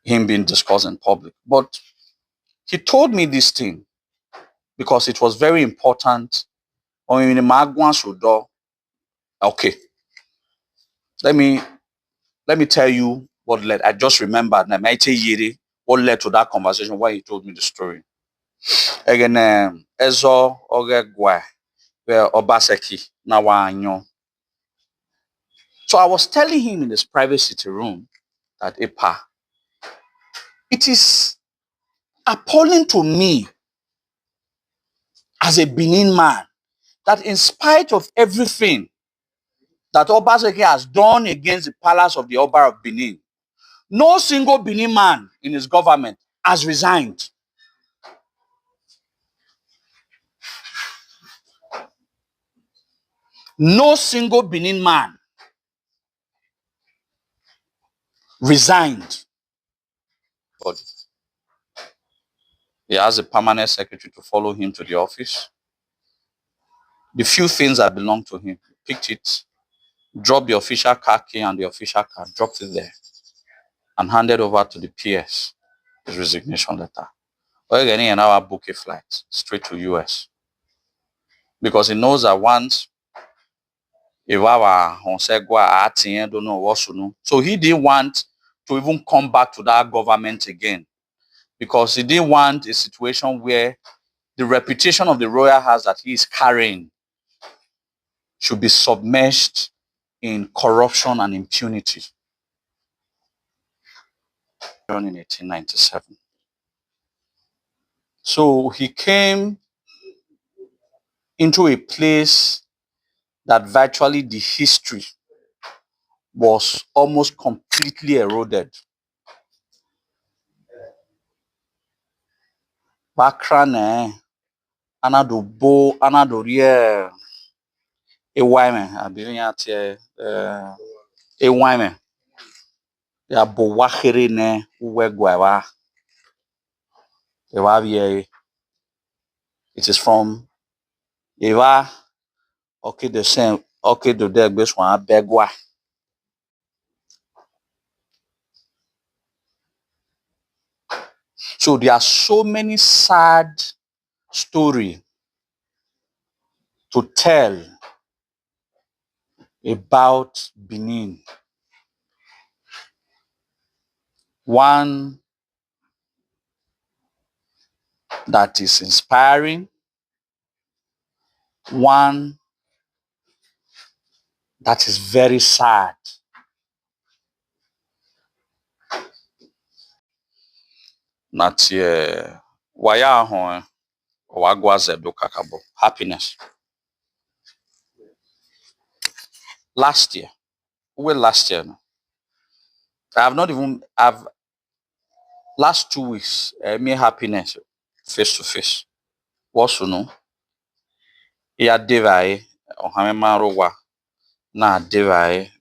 him being discussed in public. But he told me this thing because it was very important. Okay, let me tell you what led. I just remembered what led to that conversation when he told me the story. Again, Ezo Ogegwa, where Obaseki Nawanyo. So I was telling him in his private sitting room that it is appalling to me as a Benin man that in spite of everything that Obaseki has done against the palace of the Oba of Benin, no single Benin man in his government has resigned. No single Benin man resigned. He has a permanent secretary to follow him to the office. The few things that belong to him, he picked it, dropped the official car key and the official car, dropped it there, and handed over to the PS his resignation letter. We're getting an hour book a flight straight to US. Because he knows that once so he didn't want to even come back to that government again. Because he didn't want a situation where the reputation of the royal house that he is carrying should be submerged in corruption and impunity. In 1897. So he came into a place that virtually the history was almost completely eroded. Bakrane, anado bo, anado rie, ewaime, abinyate, ewaime, ya bo wakere ne uwegwa. It is from Eva, okay, the same, okay, the dead best one, begwa. So there are so many sad stories to tell about Benin. One that is inspiring, one that is very sad. Natie waya ho wagwaze do kakabo. Happiness. Last year. Last year. Last 2 weeks, me happiness face to face. What's no? Ya devai ohame marowa na devai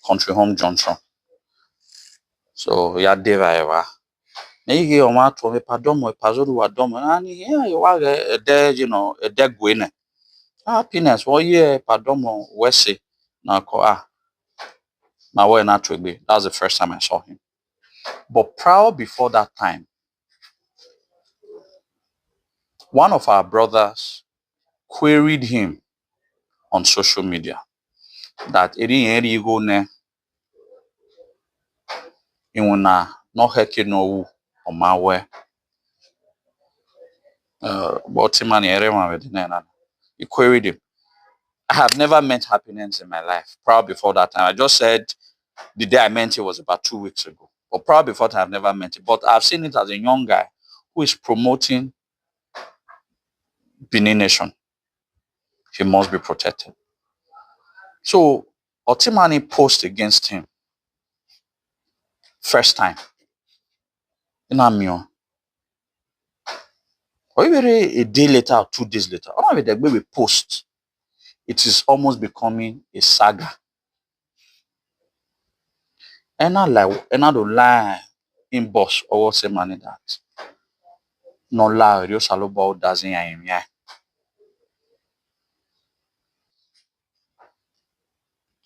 country home junction. So ya devai wa. Nige oma to me padomo pazoru wa domo ani ya wa de gwene. Happiness wo ye padomo wese na ko my way not to be. That was the first time I saw him. But prior before that time, one of our brothers queried him on social media that eri go ne inuna no heke no wu on my way. But he queried him. I have never met happiness in my life. Prior before that time, I just said the day I met it was about 2 weeks ago. But prior before that, I've never met it. But I've seen it as a young guy who is promoting Benin Nation. He must be protected. So Otimani posted against him. First time. In Amio. Or even a day later or 2 days later. I don't know if we post. It is almost becoming a saga. And I don't lie in boss or say money that. No lie, you salobo doesn't yeah.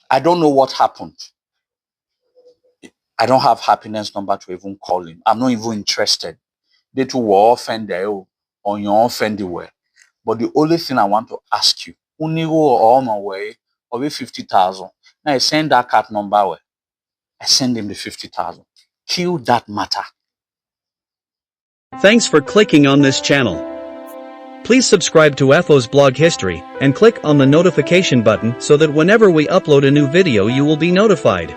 I don't know what happened. I don't have happiness number to even call him. I'm not even interested. They too were offended on your offended way. But the only thing I want to ask you, Unigo or my way, or 50,000. Now I send that card number way. I send him the 50,000. Kill that matter. Thanks for clicking on this channel. Please subscribe to FO's blog history and click on the notification button so that whenever we upload a new video you will be notified.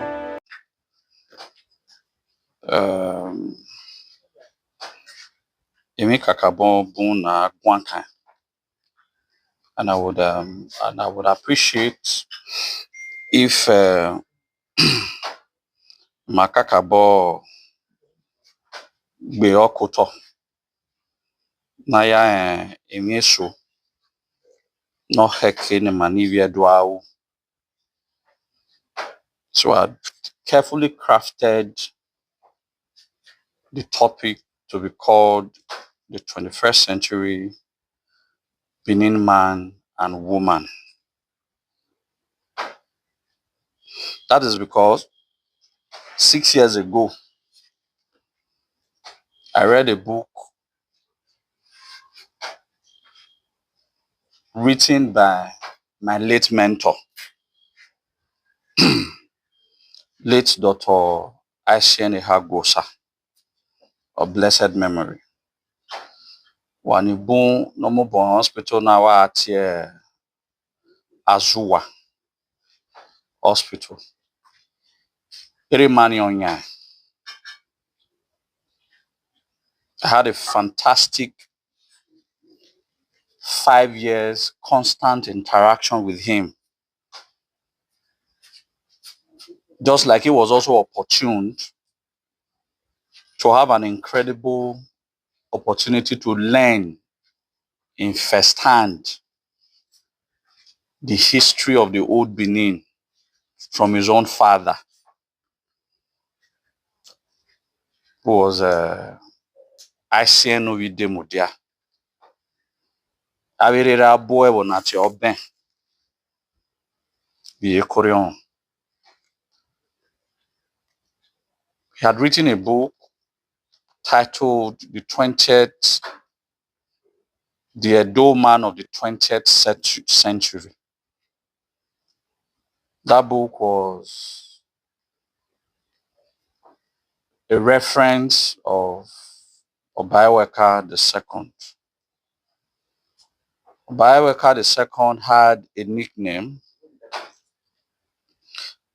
Emi kakabon bun na gwankan. And I would appreciate if makakabo gbe okoto na ya emi eso no heke ne manivia duau. So I carefully crafted the topic to be called the 21st century Benin man and woman. That is because 6 years ago, I read a book written by my late mentor, late Dr. Aishen Hagosa of blessed memory. Wanibun no mo bon hospital na wa at Azua Hospital. I had a fantastic 5 years constant interaction with him. Just like he was also opportune to have an incredible opportunity to learn in firsthand the history of the old Benin from his own father, who was ICN Ovide Mudia. Averera boy will not your ben be a Korean. He had written a book titled The Edo Man of the 20th Century. That book was a reference of Obaseki II. Obaseki II had a nickname.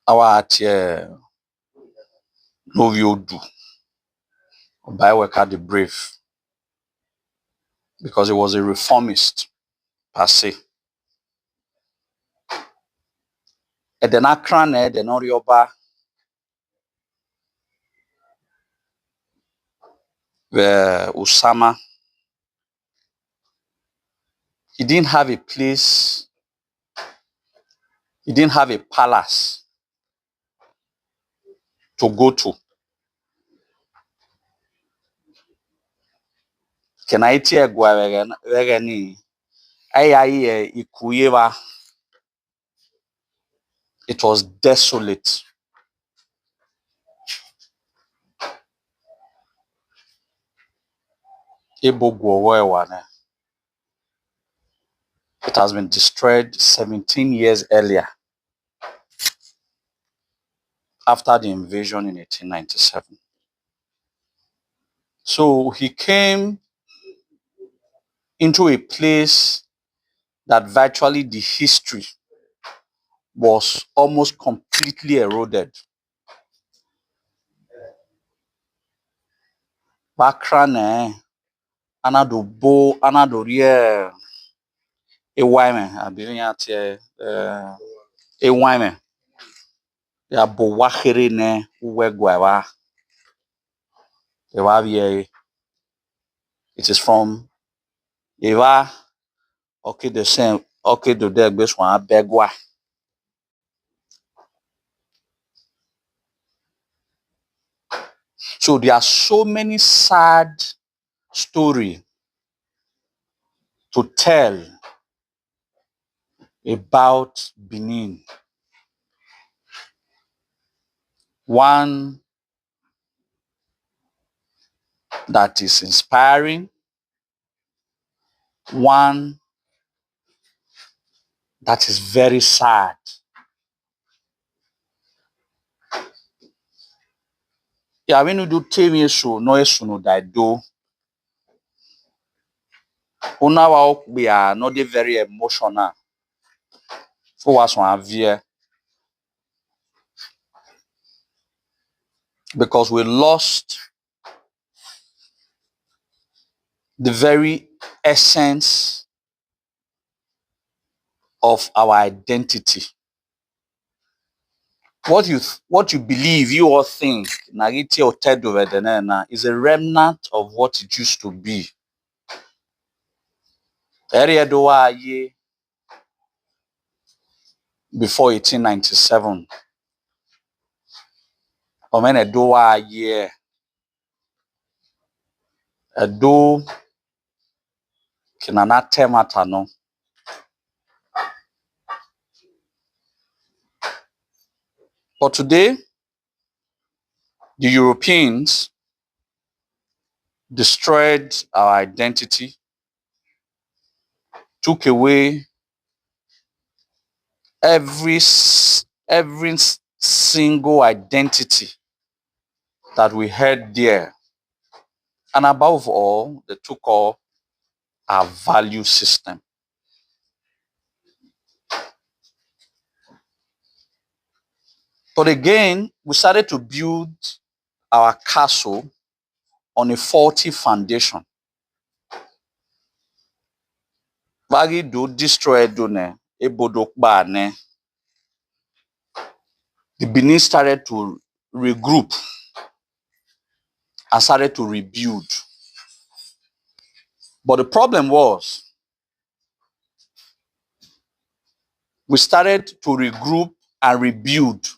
Our Noviodu, Obaseki the Brave, because he was a reformist per se. And then Akrane, the Norioba, where Osama, he didn't have a place, he didn't have a palace to go to. Kenaiti egwa wegeni, ayaye ikuyeva. It was desolate. It has been destroyed 17 years earlier, after the invasion in 1897. So he came into a place that virtually the history was almost completely eroded. Bakrane, anado bo, anado rie, ewaime, abinyate, ewaime, ya bo wakere ne, uwegwa, it is from Eva, okay, the same, okay, the dead best one, begwa. So there are so many sad stories to tell about Benin. One that is inspiring, one that is very sad. Yeah, when you do tell me so, no, no, that do. Una we are not very emotional. For us, one view, because we lost the very essence of our identity. What you believe, you all think, Nagiti or Tedo is a remnant of what it used to be. Area doa ye before 1897. Or men a doa ye a do kinana temata no. But today, the Europeans destroyed our identity, took away every single identity that we had there. And above all, they took all our value system. But again, we started to build our castle on a faulty foundation. Bagi do destroy do ne, ebodok ba ne. The Benin started to regroup and started to rebuild. But the problem was, we started to regroup and rebuild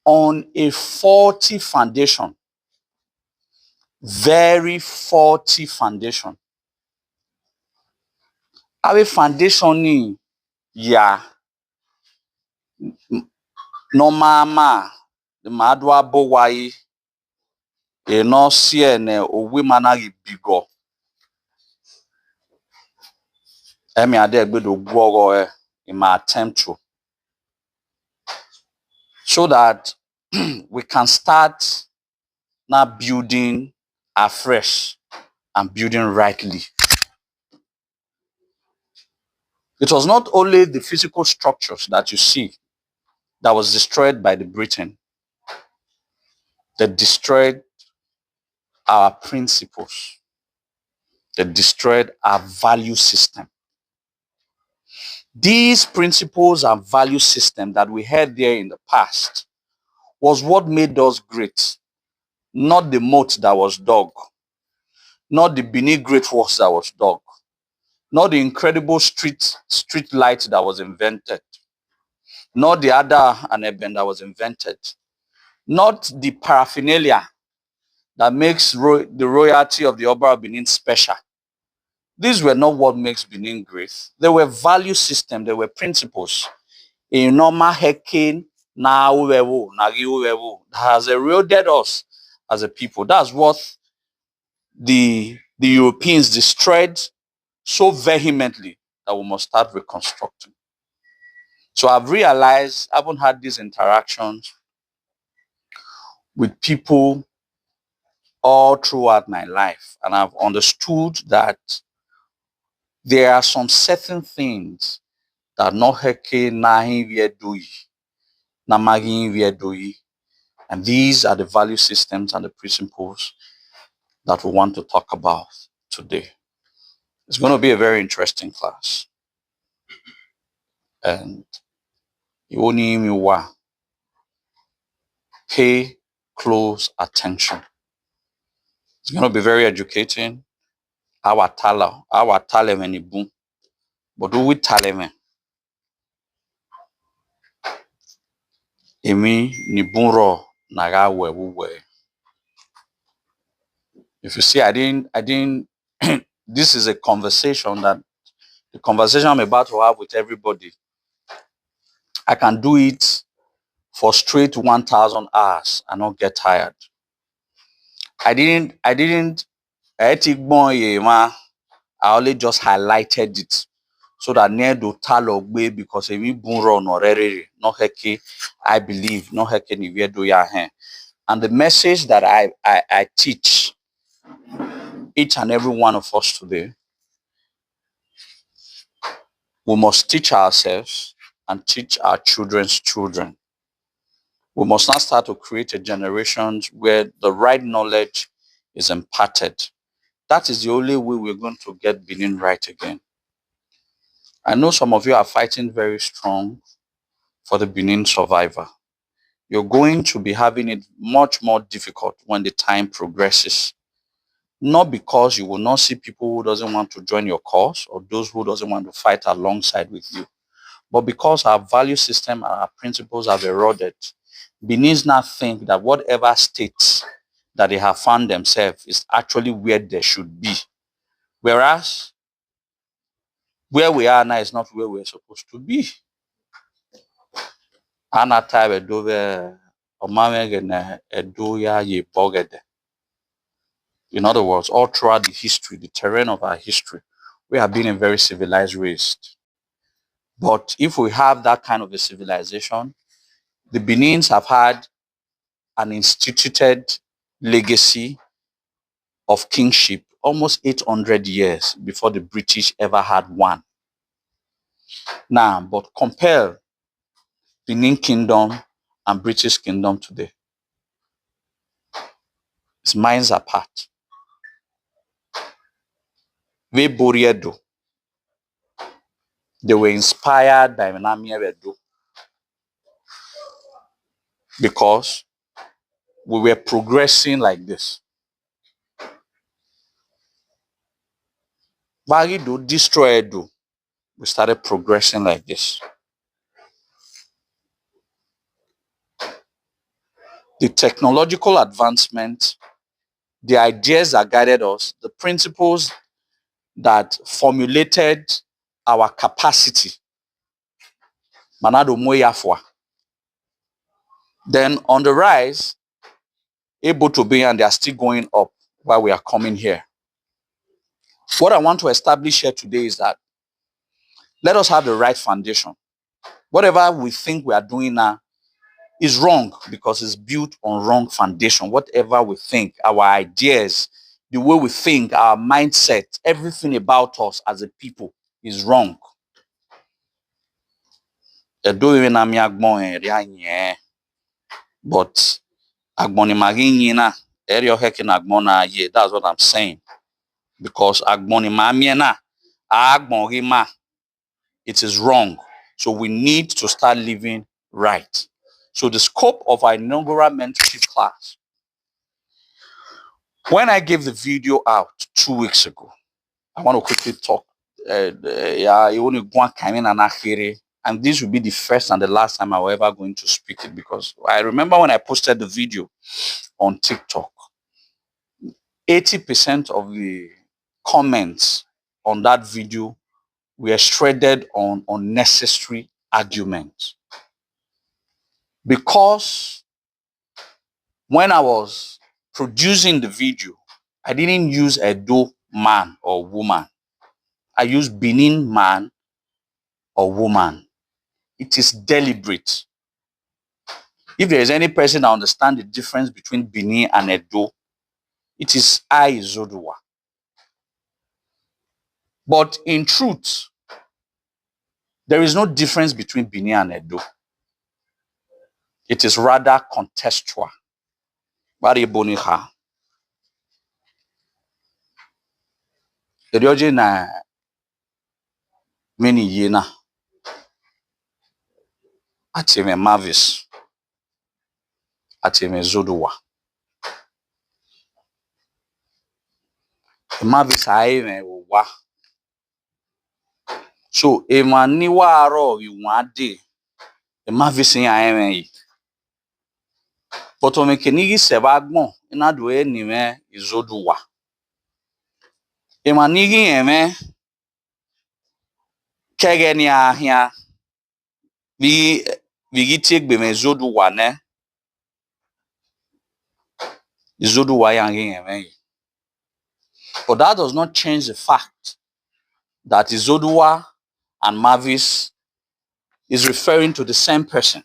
on a faulty foundation. Very faulty foundation. Our foundation ni ya no mama the madwa bo wai e no sie ne owi managi bigo. Emi ade egbedo gwogo in my attempt to, so that we can start now building afresh and building rightly. It was not only the physical structures that you see that was destroyed by the Britain. They destroyed our principles. They destroyed our value system. These principles and value system that we had there in the past was what made us great, not the moat that was dug, not the Benin Great Walls that was dug, not the incredible street light that was invented, not the Ada and Eben that was invented, not the paraphernalia that makes the royalty of the Oba of Benin special. These were not what makes Benin great. They were value systems, they were principles. In normal hacking, that has eroded us as a people. That's what the Europeans destroyed so vehemently that we must start reconstructing. So I've realized, I haven't had these interactions with people all throughout my life, and I've understood that there are some certain things that no heke nahi viedui, namagi viedui, and these are the value systems and the principles that we want to talk about today. It's going to be a very interesting class, and you only pay close attention. It's going to be very educating. Our talent when it boom, but do we talent? Emi ni bunro naga we. If you see, I didn't. This is a conversation that the conversation I'm about to have with everybody. I can do it for straight 1,000 hours and not get tired. I didn't I only just highlighted it so that near do talogbe because if we bunro no rere no heke I believe no heke ni we do ya hen. And the message that I teach each and every one of us today, we must teach ourselves and teach our children's children. We must now start to create a generation where the right knowledge is imparted. That is the only way we're going to get Benin right again. I know some of you are fighting very strong for the Benin survivor. You're going to be having it much more difficult when the time progresses. Not because you will not see people who doesn't want to join your cause or those who doesn't want to fight alongside with you, but because our value system and our principles have eroded. Benin's now think that whatever states that they have found themselves is actually where they should be. Whereas where we are now is not where we're supposed to be. In other words, all throughout the history, the terrain of our history, we have been a very civilized race. But if we have that kind of a civilization, the Benins have had an instituted legacy of kingship almost 800 years before the British ever had one. Now, but compare Benin Kingdom and British Kingdom today. It's miles apart. They were inspired by Menami Edo because we were progressing like this. Varido destroy Edo. We started progressing like this. The technological advancement, the ideas that guided us, the principles that formulated our capacity. Manado Moyafwa. Then on the rise, able to be, and they are still going up while we are coming here. What I want to establish here today is that let us have the right foundation. Whatever we think we are doing now is wrong because it's built on wrong foundation. Whatever we think, our ideas, the way we think, our mindset, everything about us as a people is wrong. But that's what I'm saying. Because it is wrong. So we need to start living right. So the scope of our inaugural mentorship class, when I gave the video out 2 weeks ago, I want to quickly talk. And this will be the first and the last time I'm ever going to speak it, because I remember when I posted the video on TikTok, 80% of the comments on that video were shredded on unnecessary arguments. Because when I was producing the video, I didn't use Edo man or woman. I used Benin man or woman. It is deliberate. If there is any person that understands the difference between Benin and Edo, it is I, Zodua. But in truth, there is no difference between Benin and Edo. It is rather contextual. Edoje na many yena atime Mavis atime Zodua. Mavis aime wa. So emani waro iwade Mavis aime yi. But omekenigi sebagbon ina do enime Zodua. Emanigi eme kegeni ahia vi take be me Zodua ne. Izoduwa yang. But that does not change the fact that Izoduwa and Mavis is referring to the same person.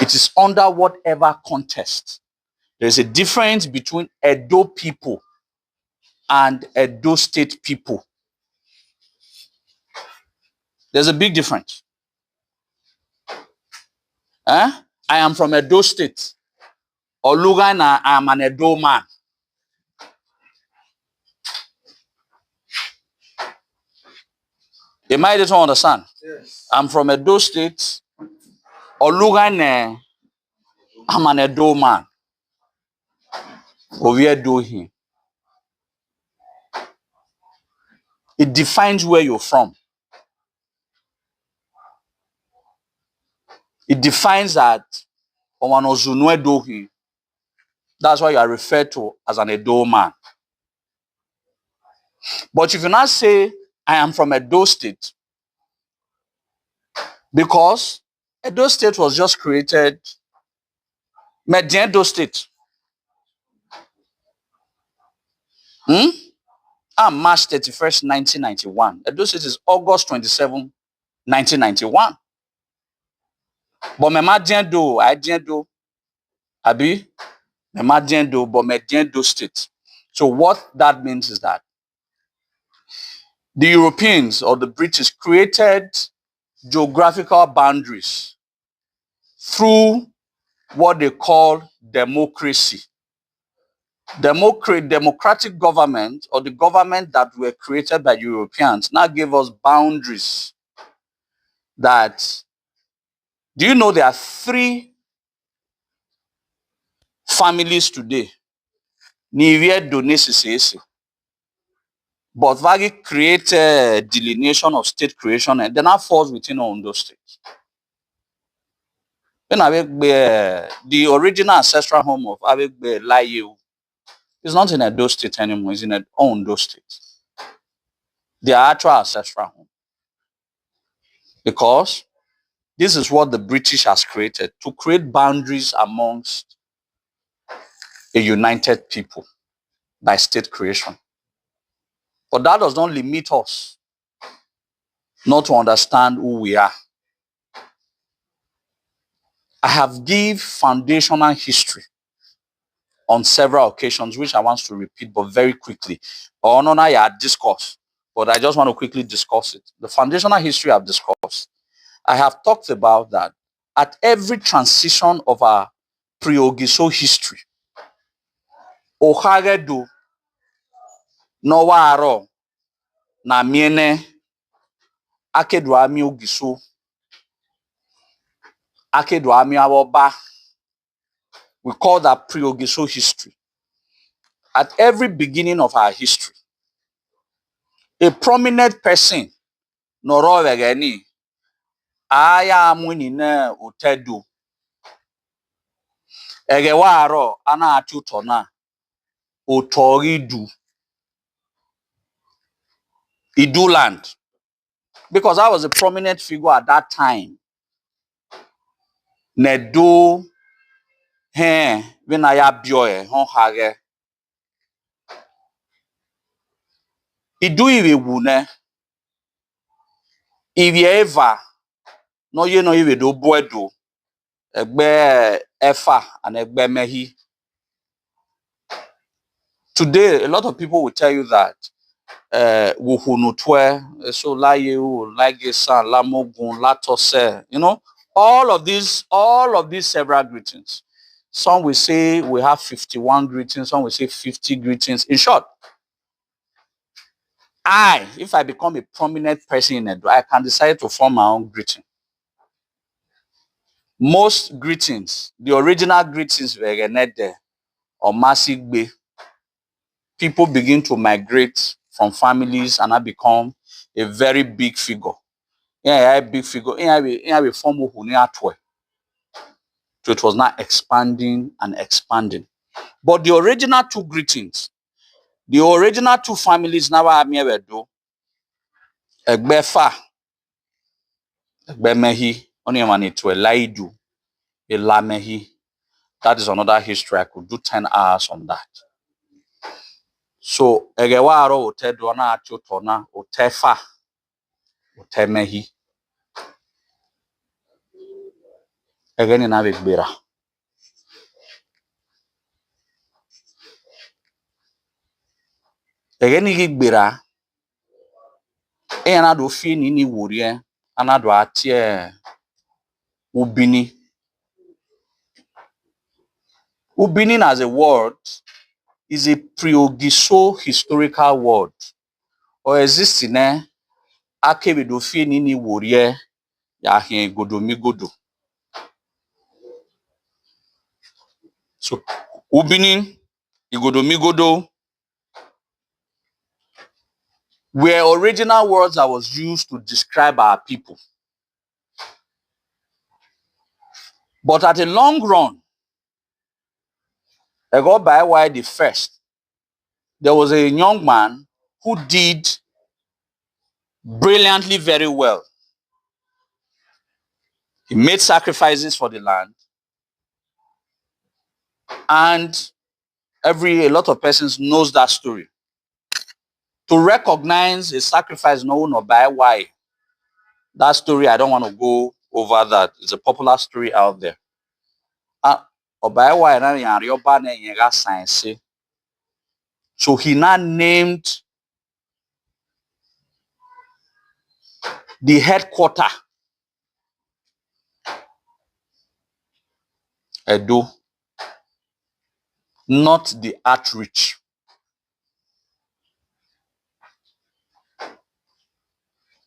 It is under whatever context. There is a difference between Edo people and Edo State people. There's a big difference. I am from Edo State. Olugana, I am an Edo man. You might just understand. Yes. I'm from Edo State. Olugana, I'm an Edo man. It defines where you're from. It defines that that's why you are referred to as an Edo man. But if you not say, I am from Edo State, because Edo State was just created, Edo State. March 31st, 1991. Edo State is August 27, 1991. But I do, Abi, but Edo State. So what that means is that the Europeans or the British created geographical boundaries through what they call democracy. Democratic government, or the government that were created by Europeans, now gave us boundaries that, do you know there are 3 families today? But Vagi created delineation of state creation and then that falls within Ondo State. The original ancestral home of Abegbe Layu is not in Edo State anymore, it's in Ondo State. The actual ancestral home. Because this is what the British has created, to create boundaries amongst a united people by state creation. But that does not limit us not to understand who we are. I have given foundational history on several occasions, which I want to repeat, but very quickly. Or no, I had discussed, but I just want to quickly discuss it. The foundational history I've discussed. I have talked about that at every transition of our pre-Ogiso history. Ohagedu Nowaro na miene akedu ami Ogiso akedu ami awoba. We call that pre-Ogiso history. At every beginning of our history, a prominent person noro wegeni aya amuni na utedu egewaro ana atutona otoridu Iduland, because I was a prominent figure at that time. Nedo when I abioe hon hage Idu iwe wune if ever no ye no iwe do boedo egbe efa and egbe mehi. Today, a lot of people will tell you that wuhunutwe, so laye lagesa, lamogun, latose, all of these several greetings. Some will say we have 51 greetings, some will say 50 greetings. In short, if I become a prominent person in Edo, I can decide to form my own greeting. Most greetings, the original greetings were Genede or Masigbe. People begin to migrate from families and I become a very big figure. Yeah, big figure. Yeah, form so it was not expanding and expanding. But the original 2 greetings, the original 2 families now are me do. Egbefa, Egbemehi, only man it to Laidu, Elamehi, That is another history. I could do 10 hours on that. So, egewaro ote dona achotona otefa otemehi. Egeni na begbera. Egeni gigbera. Anado fi ni worie. Anado atie ubini. Ubini as a word is a pre-Ogiso historical word. Or existing akebedo fi ni worie ya hien godomigodo. So ubini igodomigodo were original words that was used to describe our people. But at a long run, I got by why the first. There was a young man who did brilliantly very well. He made sacrifices for the land. And a lot of persons knows that story. To recognize a sacrifice known or by why. That story, I don't want to go over that. It's a popular story out there. Or by why science. So he now named the headquarter Edo, not the outreach.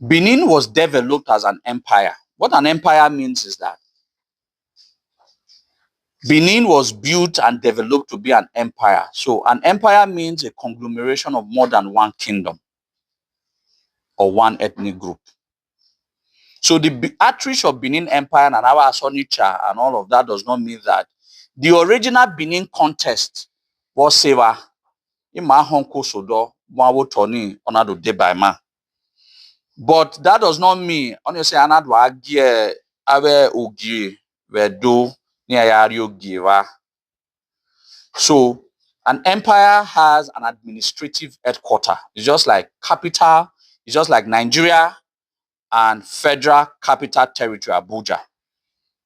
Benin was developed as an empire. What an empire means is that Benin was built and developed to be an empire. So an empire means a conglomeration of more than one kingdom or one ethnic group. So the outreach of Benin Empire and our Asonicha and all of that does not mean that the original Benin contest was Seva. Ima honko sodo mwawo toni onado debaima. But that does not mean honestly anado agie awe ogie wedo ni ayari ogiewa. So an empire has an administrative headquarter. It's just like capital, it's just like Nigeria and Federal Capital Territory, Abuja.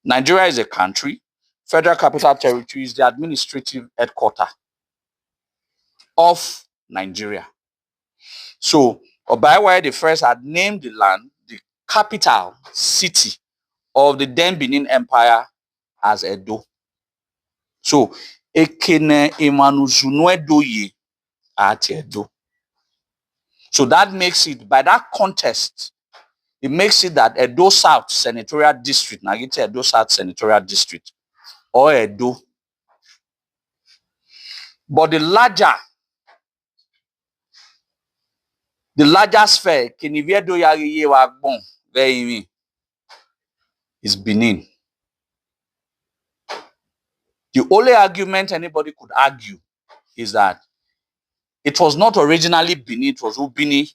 Nigeria is a country. Federal Capital Territory is the administrative headquarter of Nigeria. So, Obaiwa the first had named the land, the capital city of the then Benin Empire as Edo. So, Ekene Emanuzuno Edoye at Edo. So that makes it, by that contest, it makes it that Edo South Senatorial District, Nagite Edo South Senatorial District, or Edo. But the larger sphere, Keniviedo Yariye Wagbon, very is Benin. The only argument anybody could argue is that it was not originally Benin, it was Ubini.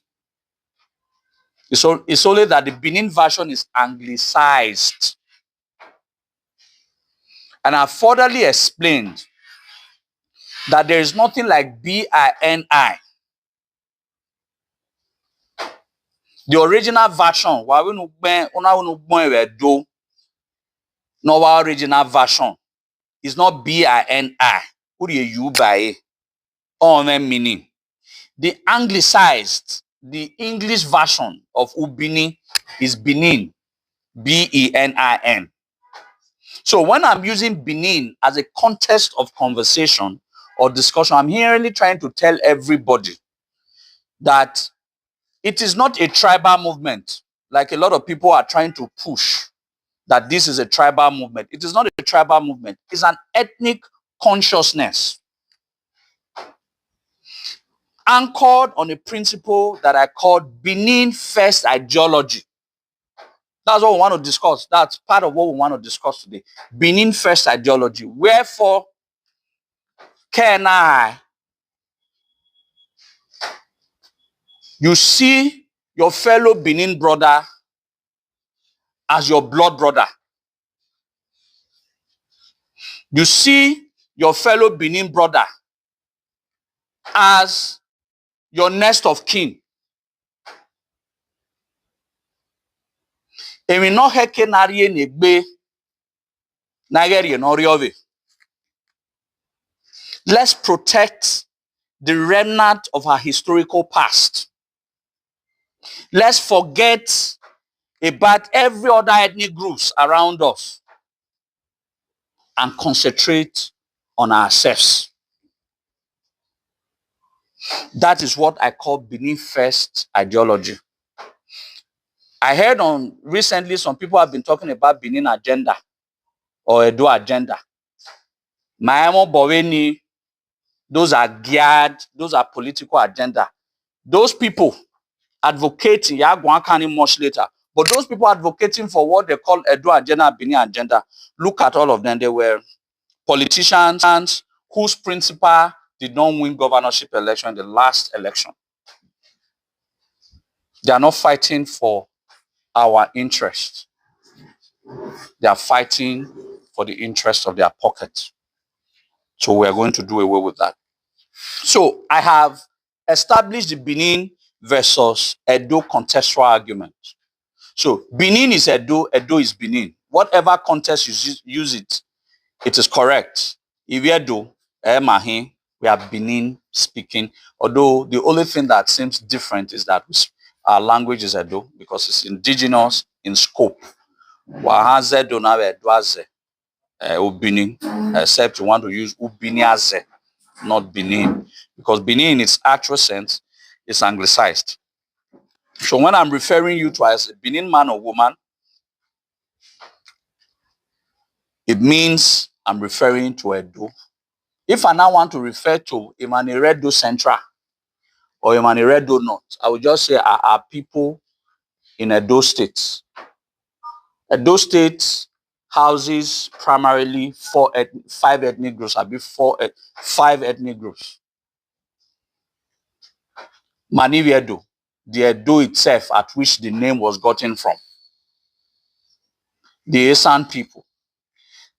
It's only that the Benin version is anglicized. And I furtherly explained that there is nothing like BINI. The original version, no original version is not BINI. Who do you buy? All meaning. The anglicized, the English version of Ubini is Benin, BENIN. So when I'm using Benin as a context of conversation or discussion, I'm here really trying to tell everybody that it is not a tribal movement, like a lot of people are trying to push that this is a tribal movement. It is not a tribal movement. It's an ethnic consciousness anchored on a principle that I call Benin First ideology. That's what we want to discuss. That's part of what we want to discuss today. Benin First ideology. Wherefore, can you see your fellow Benin brother as your blood brother. You see your fellow Benin brother as your next of kin. Emi no heke narie negbe nageri no riove. Let's protect the remnant of our historical past. Let's forget about every other ethnic groups around us and concentrate on ourselves. That is what I call Benin First ideology. I heard on recently some people have been talking about Benin agenda or Edo agenda. Maemo Boweni, those are geared, those are political agenda. Those people advocating, yeah, Gwankani much later, but those people advocating for what they call Edo agenda, Benin agenda, look at all of them. They were politicians whose principal did not win governorship election in the last election. They are not fighting for our interest. They are fighting for the interest of their pocket. So we are going to do away with that. So I have established the Benin versus Edo contextual argument. So Benin is Edo, Edo is Benin. Whatever context you use it, it is correct. If Edo, Mahi, we are Benin speaking. Although the only thing that seems different is that our language is Edo because it's indigenous in scope. Wahaze do na Edoaze, Benin, except you want to use Ubiniaze, not Benin, because Benin in its actual sense is anglicized. So when I'm referring you to as a Benin man or woman, it means I'm referring to Edo. If I now want to refer to Emmanuel Central or Emmanuel North, I would just say are people in Edo State. Edo State houses primarily five ethnic groups, five ethnic groups. Manivi Edo, the Edo itself at which the name was gotten from. The Esan people,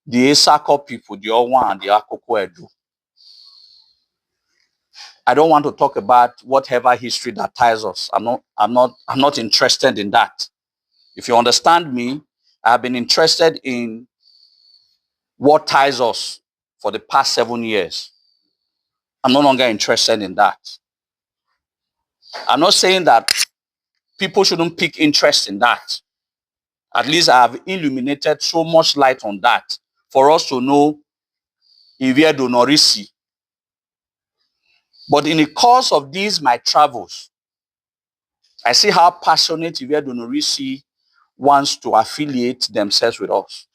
the Esako people, the Owan and the Akoko Edo. I don't want to talk about whatever history that ties us. I'm not interested in that. If you understand me, I've been interested in what ties us for the past 7 years. I'm no longer interested in that. I'm not saying that people shouldn't pick interest in that. At least I have illuminated so much light on that for us to know Iviedo Norisi. But in the course of these my travels, I see how passionate Iviedo Norisi wants to affiliate themselves with us.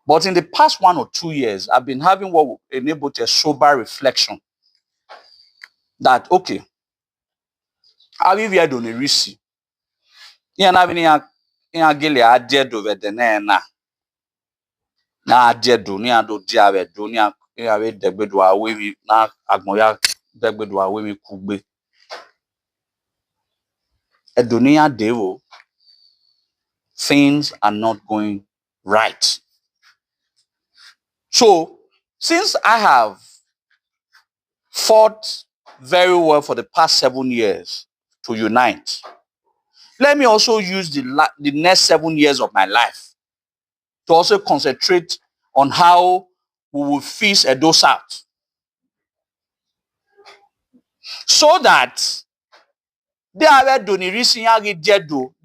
But in the past 1 or 2 years, I've been having what enabled a sober reflection that, okay, Iviedo Norisi, na adiedo ni ado diawe do ni awe degbedo awe na agbonya degbedo awe mi kugbe edonia devo things are not going right. So since I have fought very well for the past 7 years to unite, let me also use the next 7 years of my life to also concentrate on how we will fix Edo South, so that they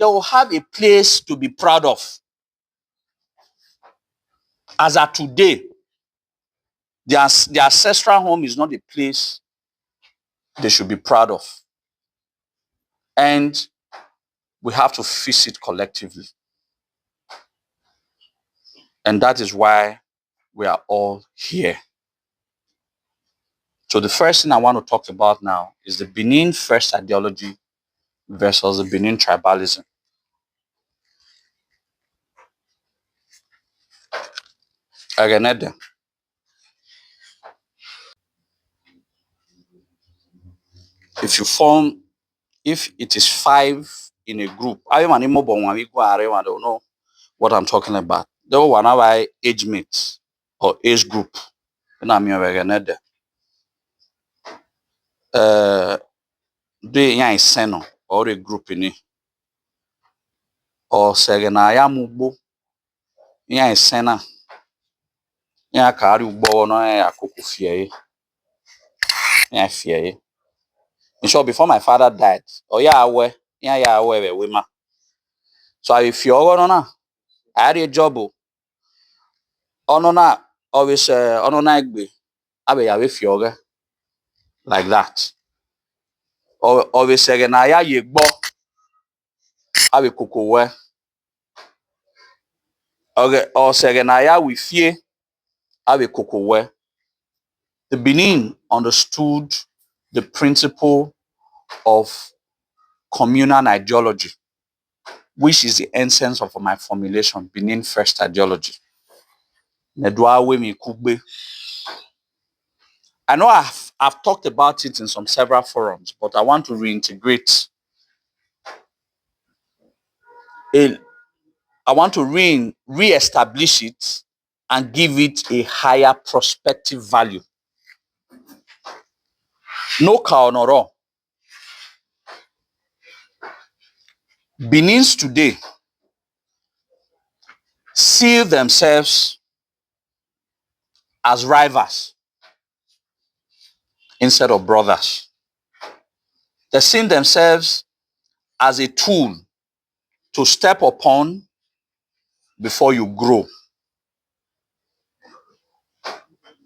will have a place to be proud of. As of today, their ancestral home is not a place they should be proud of. And we have to fix it collectively. And that is why we are all here. So the first thing I want to talk about now is the Benin First ideology versus the Benin tribalism. Again, if it is 5 in a group, I don't know what I'm talking about. They were one of our age mates or age group. Na mi obegenede. De yan seno or a group ni. Or segena ya mugbo. Yan sena. Yan kari ugbo no ya kuku fie. Yan fie. In short, before my father died, oh yeah, we ma. So I feel no na. I had a job. Ono na always ono na egbe. Abe ya we fioge like that. Always say na ya yegbo. Abe kokowe. Okay, or say na ya we fie. Abe kokowe. The Benin understood the principle of communal ideology, which is the essence of my formulation, Benin first ideology. Nedwa mi kugbe. I know I've talked about it in some several forums, but I want to reintegrate it. I want to re-establish it and give it a higher prospective value. No cow nor all. Benins today see themselves as rivals instead of brothers. They see themselves as a tool to step upon before you grow,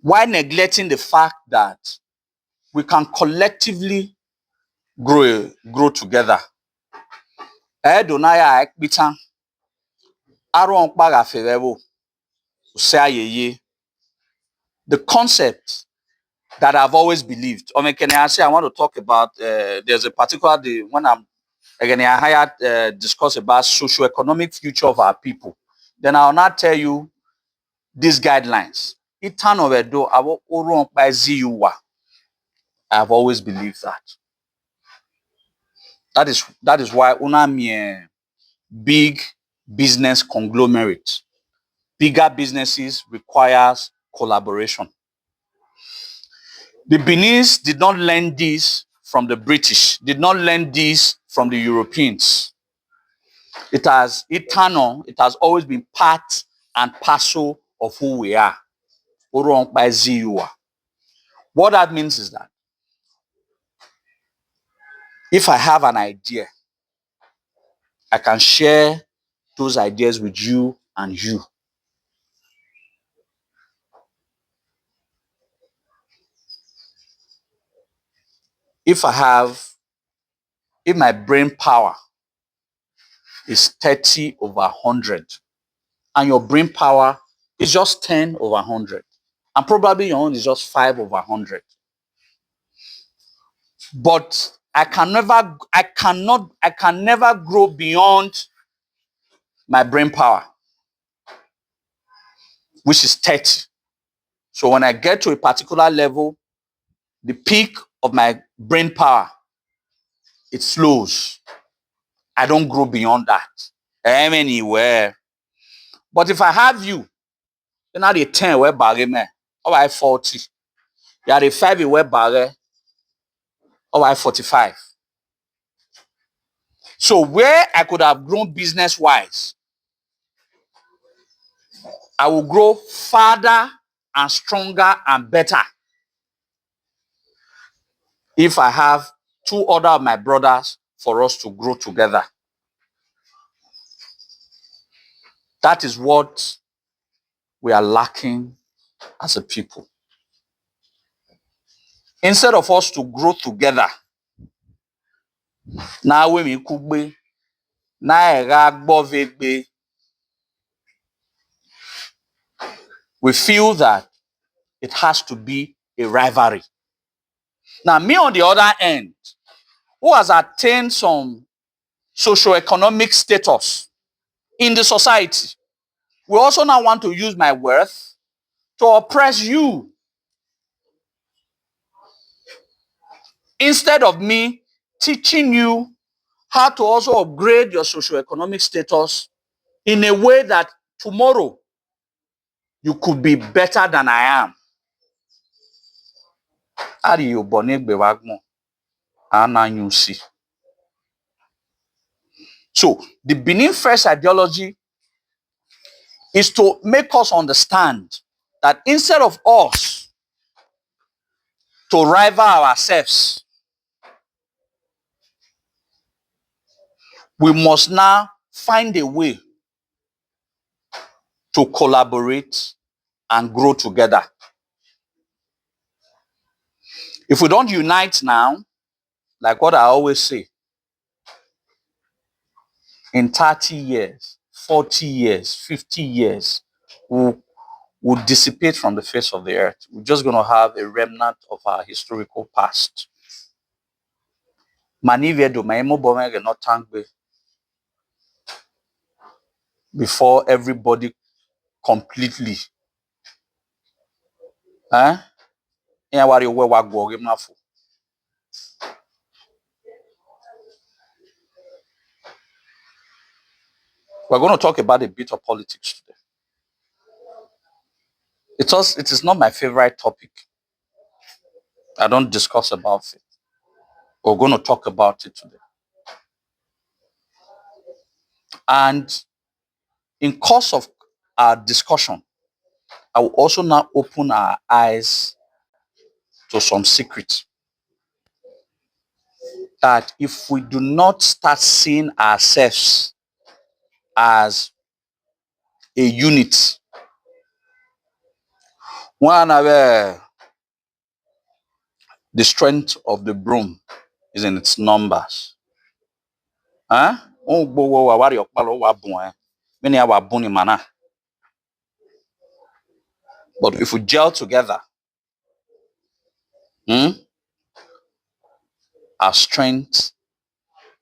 while neglecting the fact that we can collectively grow together. Edonaya ekbitan aron kpaga ferebo usayeye. The concept that I've always believed. I want to talk about there's a particular day when I discuss about socio-economic future of our people. Then I'll not tell you these guidelines. I've always believed that. That is why unami big business conglomerate. Bigger businesses requires collaboration. The Benins did not learn this from the British, did not learn this from the Europeans. It has always been part and parcel of who we are. What that means is that if I have an idea, I can share those ideas with you and you. If my brain power is 30 over 100 and your brain power is just 10 over 100 and probably your own is just 5 over 100. But I can never grow beyond my brain power, which is 30. So when I get to a particular level, the peak of my brain power, it slows. I don't grow beyond that anywhere. But if I have you, then I 10 where barre me, or I 40. You are 5 where barre, or I 45. So where I could have grown business-wise, I will grow farther and stronger and better if I have 2 other of my brothers for us to grow together. That is what we are lacking as a people. Instead of us to grow together, now we feel that it has to be a rivalry. Now, me on the other end, who has attained some socio-economic status in the society, we also now want to use my wealth to oppress you. Instead of me teaching you how to also upgrade your socio-economic status in a way that tomorrow You could be better than I am. Ari you bone gbewagmo. Ana you see. So the Benin First ideology is to make us understand that instead of us to rival ourselves, we must now find a way to collaborate and grow together. If we don't unite now, like what I always say, in 30 years, 40 years, 50 years, we'll dissipate from the face of the earth. We're just going to have a remnant of our historical past. Before everybody completely. We're going to talk about a bit of politics today. It is not my favorite topic. I don't discuss about it. We're going to talk about it today. And in course of our discussion, I will also now open our eyes to some secrets. That if we do not start seeing ourselves as a unit, one of the strength of the broom is in its numbers. But if we gel together, our strength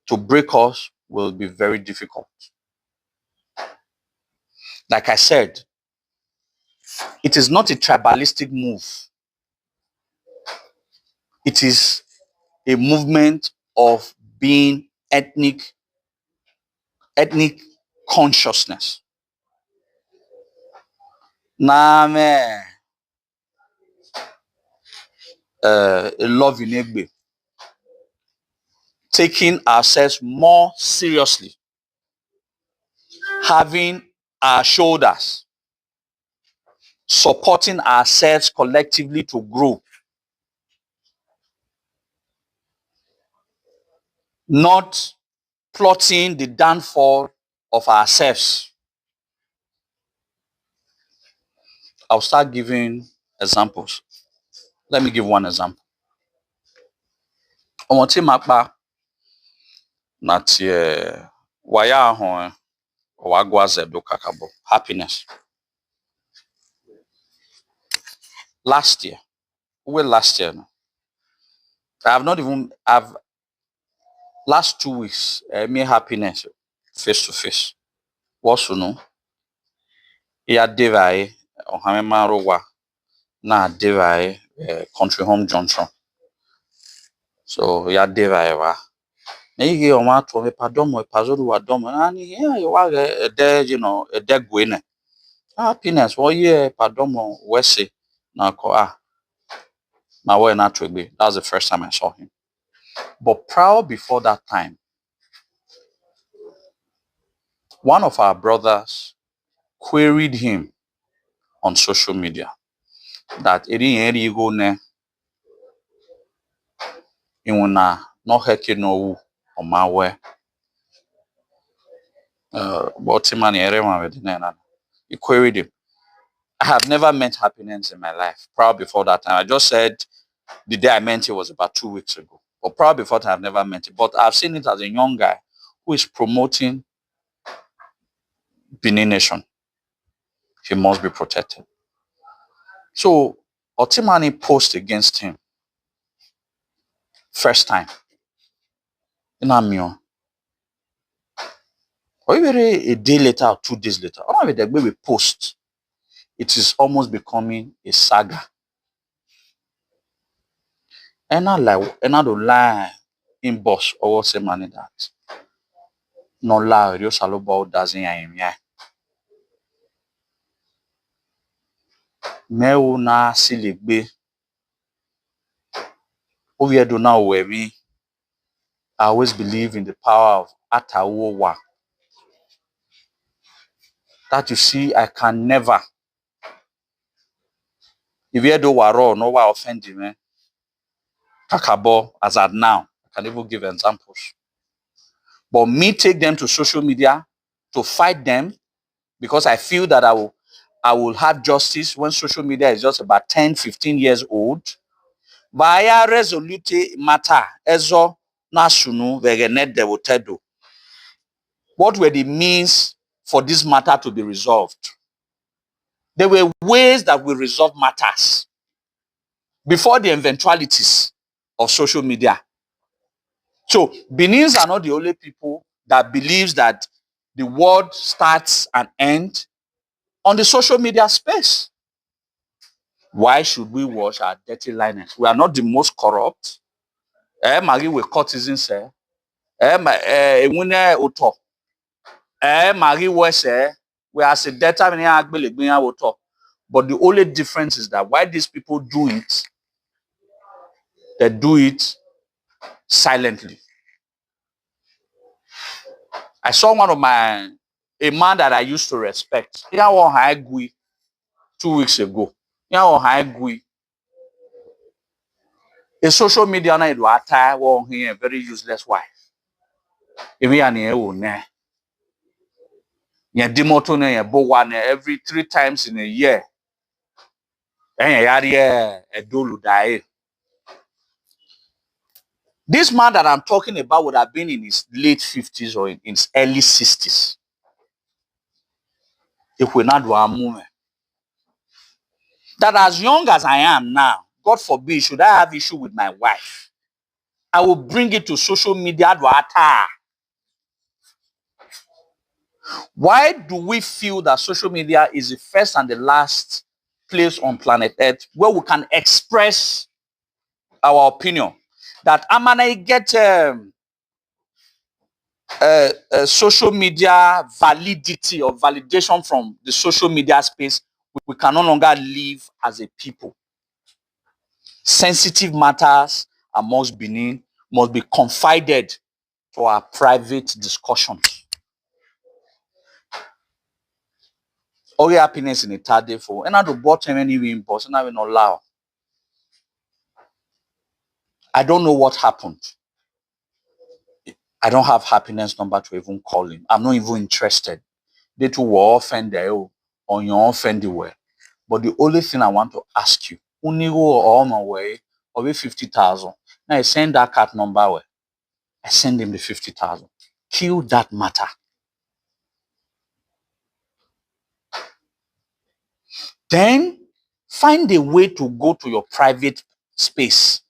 to break us will be very difficult. Like I said, it is not a tribalistic move. It is a movement of being ethnic consciousness. Na love in Egbe. Taking ourselves more seriously. Having our shoulders. Supporting ourselves collectively to grow. Not plotting the downfall of ourselves. I'll start giving examples. Let me give one example. Omote makpa na tie waya ahụ wagwaze do kakabo. Happiness. Last year. Last year now. Last 2 weeks, me happiness face to face. What's no? Ya devai ohame marowa na devai country home junction. So ya devai wa. Nige oma to me padomo pazoru wa domo ani ya wa de gwene. Happiness wo ye padomo wese na ko my way not to be. That was the first time I saw him. But prior before that time, one of our brothers queried him on social media that eri go ne inuna no heke no wu on my way. But he queried him. I have never met happiness in my life. Prior before that time, I just said the day I met it was about 2 weeks ago. But prior before that, I've never met it. But I've seen it as a young guy who is promoting Benin Nation. He must be protected. So Otimani posted against him. First time. In Amio. Or even a day later or 2 days later. Or the way we post. It is almost becoming a saga. And I don't lie in boss or say money that. No lie, you salo about doesn't I am. Meu na siligbe. Oviedo na wemi. I always believe in the power of atawowa. That you see, I can never. If you do waro, no wa offend me. Kakabo, as at now, I can even give examples. But me take them to social media to fight them because I feel that I will have justice when social media is just about 10, 15 years old. Via resolute matter, ezo nasunu vegenet devotedo. What were the means for this matter to be resolved? There were ways that we resolve matters before the eventualities of social media. So Benins are not the only people that believes that the world starts and ends on the social media space. Why should we wash our dirty linens? We are not the most corrupt. Magi we courtesans. Magi we are a data. But the only difference is that why these people do it, they do it silently. I saw a man that I used to respect. He had 2 weeks ago. He had a social media na do attire a very useless wife. If we are near demoto na bowa every 3 times in a year. This man that I'm talking about would have been in his late 50s or in his early 60s. If we not do a movement. That as young as I am now, God forbid, should I have issue with my wife, I will bring it to social media. Why do we feel that social media is the first and the last place on planet Earth where we can express our opinion? That I get social media validity or validation from the social media space, we can no longer live as a people. Sensitive matters amongst Benin must be confided to our private discussions. All your happiness in a third day for, and I do bottom any impulse, and I will not allow. I don't know what happened. I don't have happiness number to even call him. I'm not even interested. They too were offended on your offended way. But the only thing I want to ask you, Unigo or my way, or 50,000. Now I send that card number away. I send him the 50,000. Kill that matter. Then find a way to go to your private space.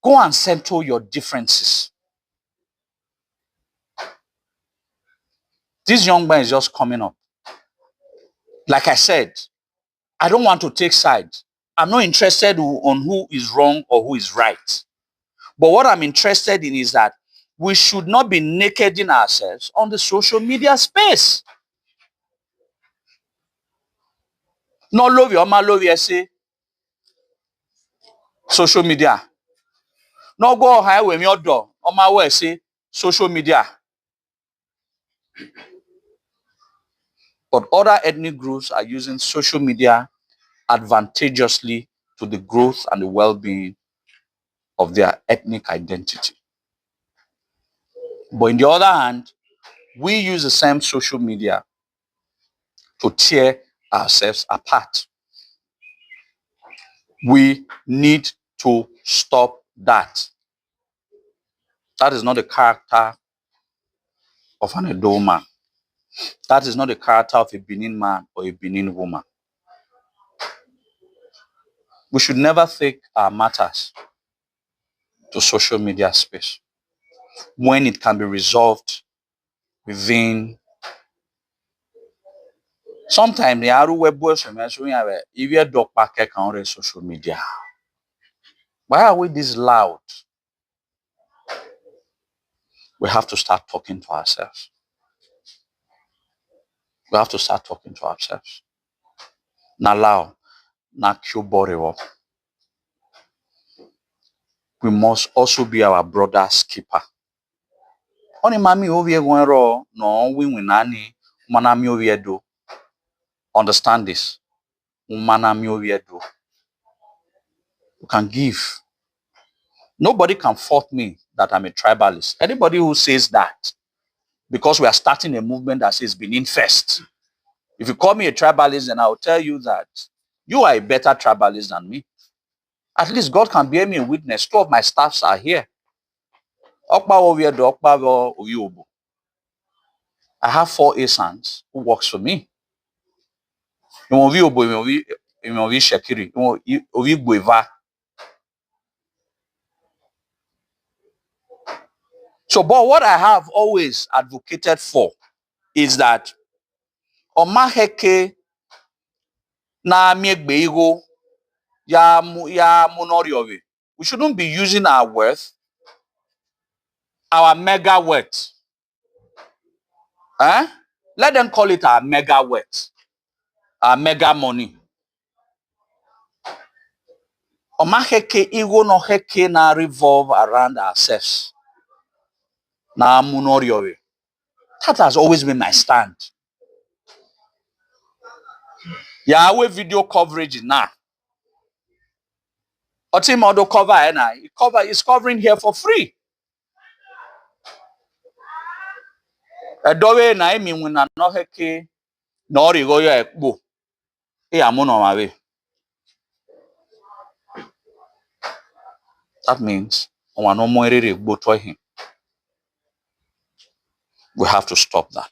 Go and settle your differences. This young man is just coming up. Like I said, I don't want to take sides. I'm not interested on who is wrong or who is right. But what I'm interested in is that we should not be nakeding ourselves on the social media space. No love your man, love your say social media. No go high with your door on my way say social media. But other ethnic groups are using social media advantageously to the growth and the well-being of their ethnic identity. But on the other hand, we use the same social media to tear ourselves apart. We need to stop that. That is not the character of an Edo man. That is not the character of a Benin man or a Benin woman. We should never take our matters to social media space when it can be resolved within. Sometimes the Aru web if you dog packet on social media. Why are we this loud? We have to start talking to ourselves. We have to start talking to ourselves. Now, na kyoborewo. We must also be our brother's keeper. Oni mami ovie gwenro no winani manami ovie do. Understand this. Manami ovie do. You can give. Nobody can fault me that I'm a tribalist. Anybody who says that, because we are starting a movement that says Benin first. If you call me a tribalist, then I'll tell you that you are a better tribalist than me. At least God can bear me a witness. 2 of my staffs are here. I have 4 ASANs who works for me. So, but what I have always advocated for is that Omaheke na miegbe ya munoriove. We shouldn't be using our wealth, our mega wealth. Let them call it our mega wealth, our mega money. Omaheke ego no heke na revolve around ourselves. Na munoriove. That has always been my stand. Yahweh video coverage now. Otimodo cover it's covering here for free. Edowe na emi wina no heke no rigo yo ekbo. Amuno mawe. That means we have to stop that.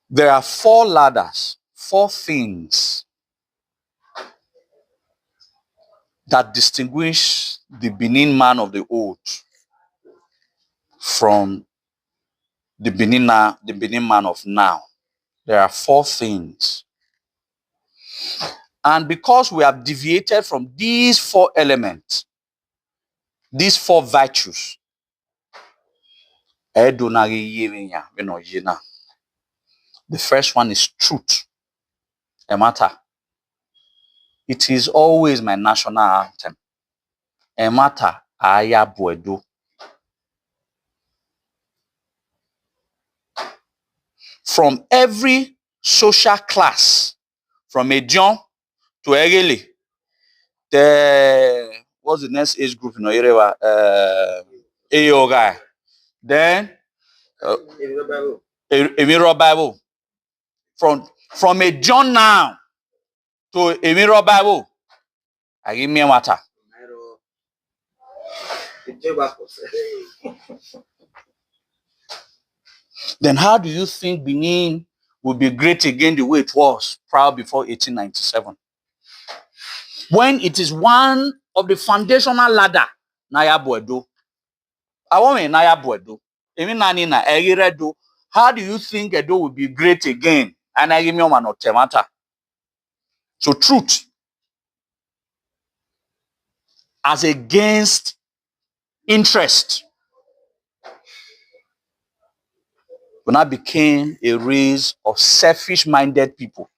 There are 4 ladders, 4 things that distinguish the Benin man of the old from the Benin man of now. There are 4 things. And because we have deviated from these 4 elements, these 4 virtues, the first one is truth. A matter. It is always my national anthem. A matter aya buedo. From every social class, from Edion to Egele, what's the next age group in Oyerewa? AO guy. Then Emiro Bible. From Edion now to Emiro Bible. I give me a matter. Then how do you think Benin will be great again the way it was proud before 1897? When it is one of the foundational ladder, Naya Buedo. I want Naya Buedo. How do you think Edo will be great again? And I give me one or temata. So truth as against interest. When I became a race of selfish-minded people.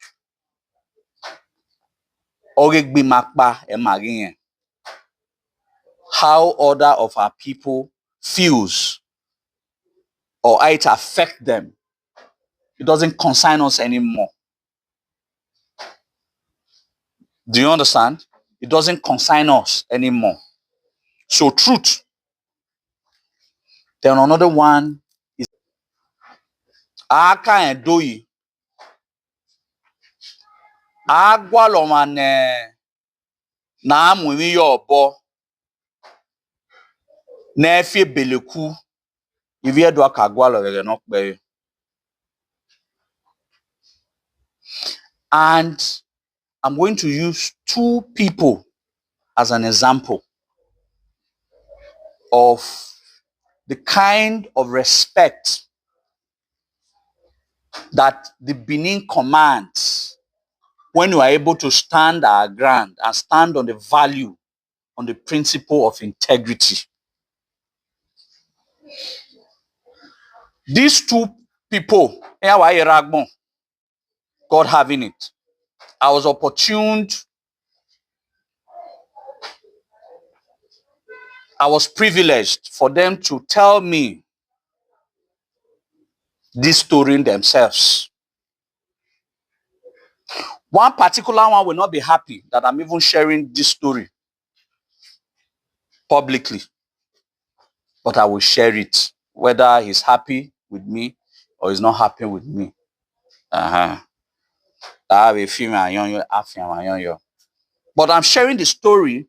How other of our people feels or how it affects them. It doesn't concern us anymore. Do you understand? It doesn't concern us anymore. So truth. Then another one is Aka and Doi. Agwalomane na amumi yobo na efie beleku ivie do aka agwalo rege no pe. And I'm going to use 2 people as an example of the kind of respect that the Benin commands when you are able to stand our ground and stand on the value, on the principle of integrity. These 2 people, God having it, I was opportuned, I was privileged for them to tell me this story themselves. One particular one will not be happy that I'm even sharing this story publicly, but I will share it, whether he's happy with me or he's not happy with me. But I'm sharing the story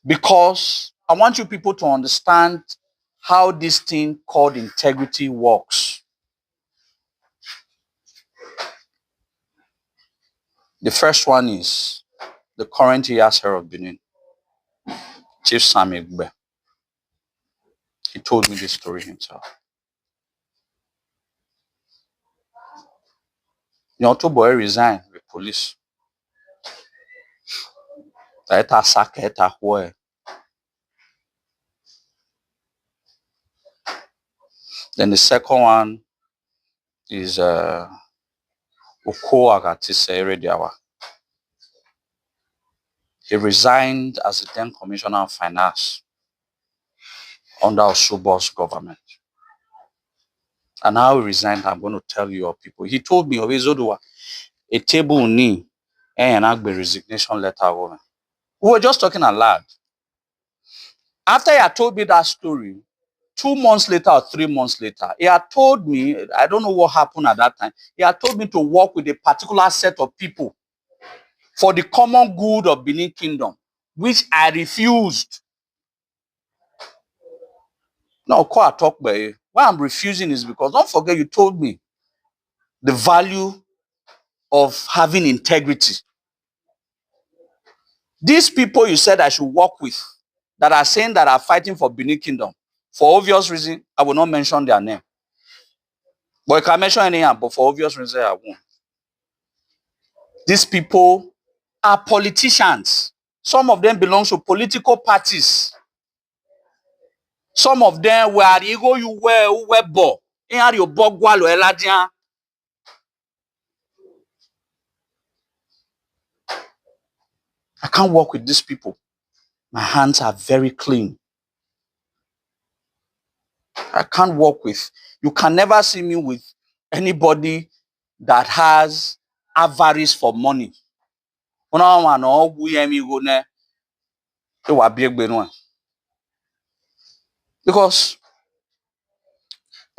because I want you people to understand how this thing called integrity works. The first one is the current year's head of Benin, Chief Sam Igbe. He told me this story himself. In October, he resigned with police. Then the second one is Oko Agatise Erediawa. He resigned as the then Commissioner of Finance under Oshobo's government. And how he resigned, I'm going to tell you people. He told me, a table ni and a resignation letter. We were just talking aloud. After he had told me that story, 2 months later or 3 months later, he had told me, I don't know what happened at that time, he had told me to work with a particular set of people for the common good of Benin Kingdom, which I refused. Now, talk by why I'm refusing is because don't forget you told me the value of having integrity. These people you said I should work with that are saying that are fighting for Benin Kingdom, for obvious reason, I will not mention their name. But you can mention any name, but for obvious reason, I won't. These people are politicians. Some of them belong to political parties. Some of them were ego you were bo. I can't work with these people. My hands are very clean. I can't work with. You can never see me with anybody that has avarice for money. Because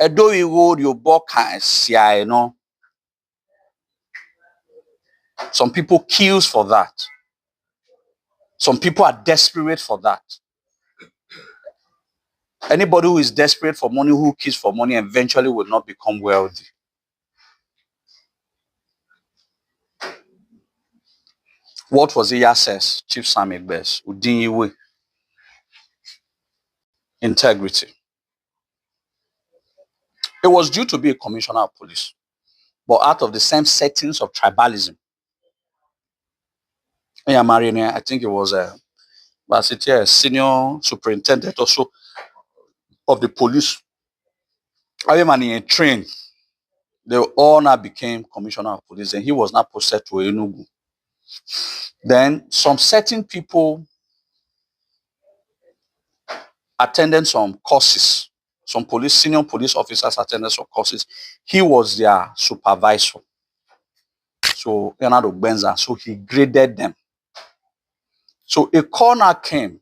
Edo Iwo your book no. Some people kills for that. Some people are desperate for that. Anybody who is desperate for money, who kills for money, eventually will not become wealthy. What was it says, Chief Sam Igbe's Udinyiwe? Integrity. It was due to be a commissioner of police, but out of the same settings of tribalism. I think it was a senior superintendent also of the police. I am in a train. They all now became commissioner of police, and he was now posted to Enugu. Then some certain people attended some courses. Some senior police officers attended some courses. He was their supervisor. So Benza, so he graded them. So a call now came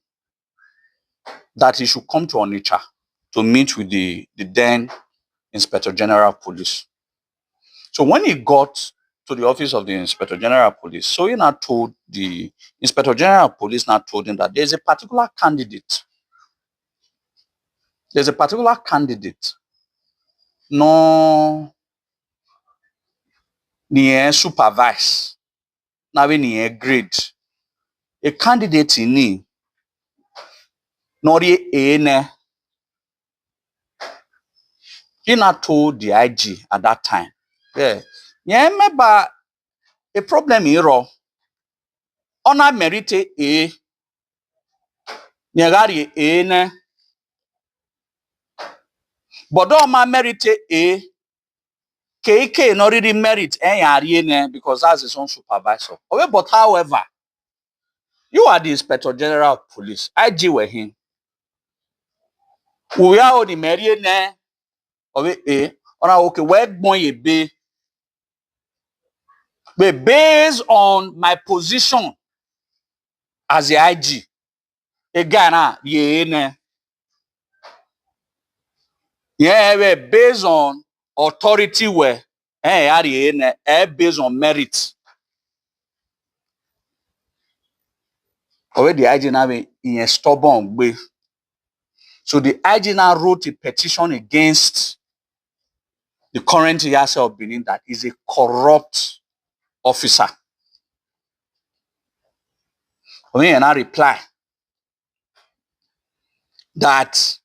that he should come to Onitsha to meet with the then Inspector General of Police. So when he got to the office of the Inspector General of Police, so he now told the Inspector General of Police now told him that there's a particular candidate. There's a particular candidate. No near supervise. Now we near grade. A candidate in ni not a. He now told the IG at that time. Yeah. Yeah, remember a problem here. Honor merite a nyagari a ne. But don't ma merite a KK not really merit because that's his own supervisor. But however, you are the Inspector General of Police. IG were him. We are the Marian. Okay, where boy be based on my position as the IG. Again, yeah, based on authority where based on merit. Already the IG now in a stubborn way. So the IG now wrote a petition against the current Yase of Benin that is a corrupt officer. And I reply that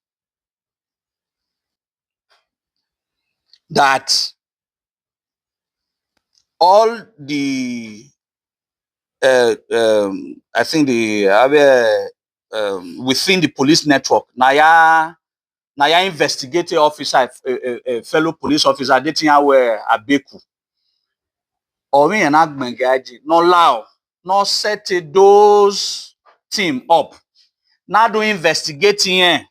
all the I think the within the police network, Naya investigating officer, a fellow police officer, dating our Abeku. Or me and Agmengaji, no allow, no set those team up. Now do investigating.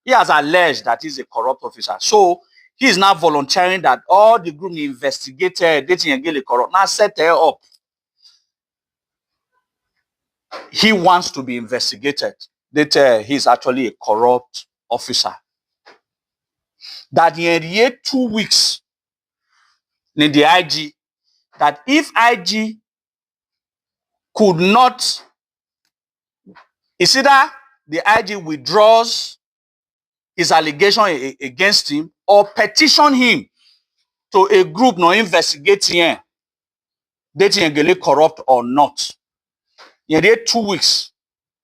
He has alleged that he's a corrupt officer. So he is now volunteering that all the group investigated dating again corrupt. Now set her up. He wants to be investigated. That he's actually a corrupt officer. That in 2 weeks, in the IG, that if IG could not, it's either the IG withdraws his allegation against him or petition him to a group no investigating dating again corrupt or not. In 2 weeks,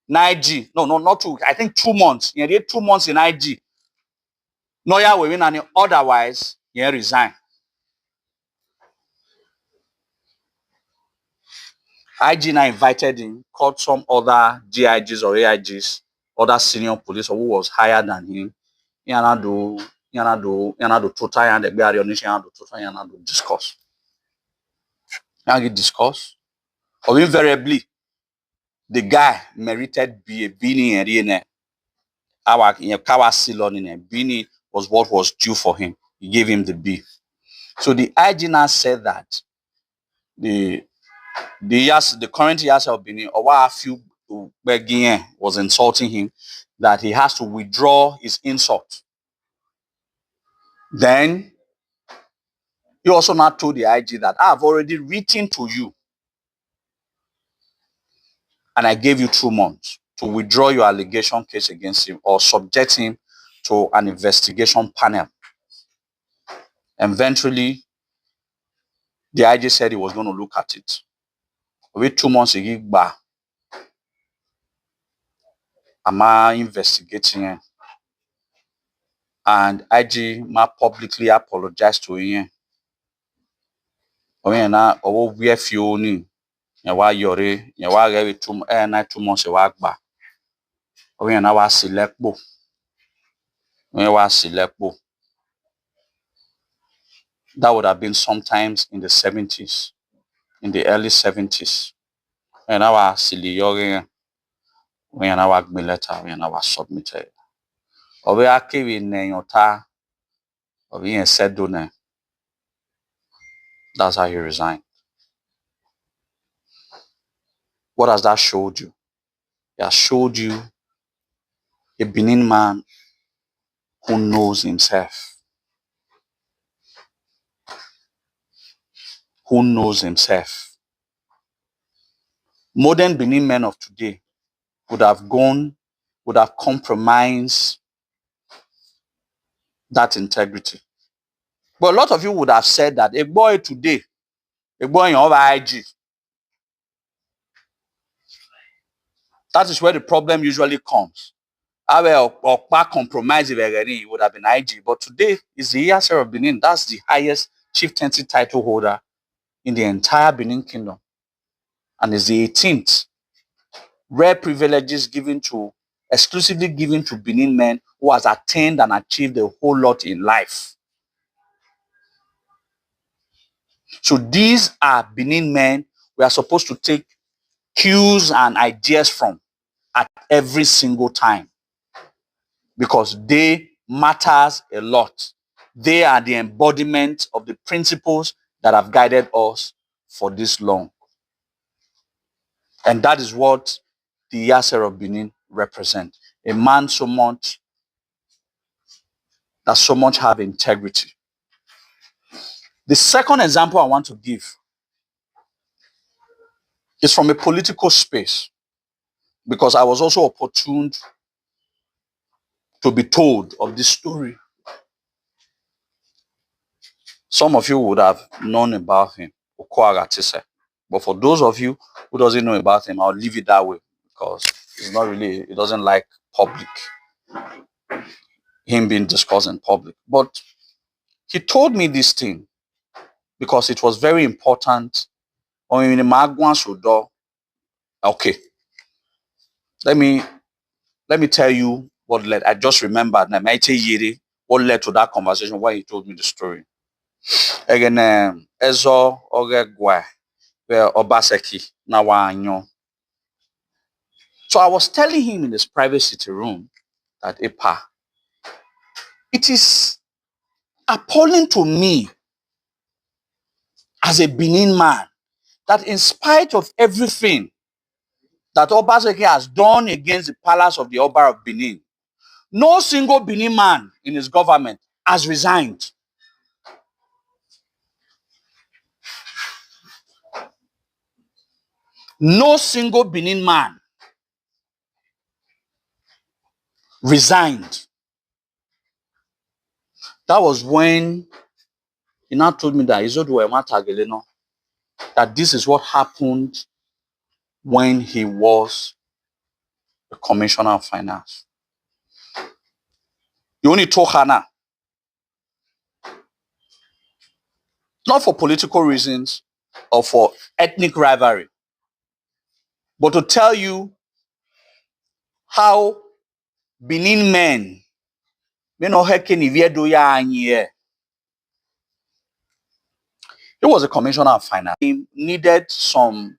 in IG, no, not 2 weeks, I think 2 months. In 2 months in IG, no, yeah, we win, and otherwise, he resign. IG now invited him, called some other GIGs or AIGs, other senior police who was higher than him. Yanado total and the Yanado discuss. Discuss. Or invariably, the guy merited be a Bini and Riene. Our Kawasilon in a Bini was what was due for him. He gave him the B. So the IG now said that the current Yase of Benin, or what a few Begin was insulting him, that he has to withdraw his insult. Then he also now told the IG that I have already written to you and I gave you 2 months to withdraw your allegation case against him or subject him to an investigation panel. Eventually, the IG said he was going to look at it. Wait 2 months ago, I'm investigating him. And IG publicly apologized to him. We have few Yawa Yore, Yawa Revi 2 months away. Was selectable. That would have been sometimes in the 70s, in the early 70s. When I was silly young, when I was letter, when I was submitted. Or we are giving Nayota, or being said donor. That's how he resigned. What has that showed you? It has showed you a Benin man who knows himself. Who knows himself. Modern Benin men of today would have compromised that integrity. But a lot of you would have said that a boy today, a boy in over IG. That is where the problem usually comes. Or compromise it would have been IG. But today is the Yase of Benin. That's the highest chieftaincy title holder in the entire Benin Kingdom. And is the 18th. Rare privileges exclusively given to Benin men who has attained and achieved a whole lot in life. So these are Benin men we are supposed to take cues and ideas from at every single time, because they matters a lot. They are the embodiment of the principles that have guided us for this long. And that is what the Yasser of Benin represent. A man that so much have integrity. The second example I want to give is from a political space, because I was also opportuned to be told of this story. Some of you would have known about him, Okoagatise. But for those of you who doesn't know about him, I'll leave it that way, because it's not really, he doesn't like him being discussed in public. But he told me this thing because it was very important. Okay, let me tell you what led. I just remembered what led to that conversation when he told me the story. Again, Ezo Ogegwa, where Obaseki Nawanyo. So I was telling him in his private sitting room that it is appalling to me as a Benin man that in spite of everything that Obaseki has done against the palace of the Oba of Benin, no single Benin man in his government has resigned. No single Benin man resigned. That was when he now told me that that this is what happened when he was the commissioner of finance. He only told Hannah, not for political reasons or for ethnic rivalry, but to tell you how Benin men, he was a commissioner of finance. He needed some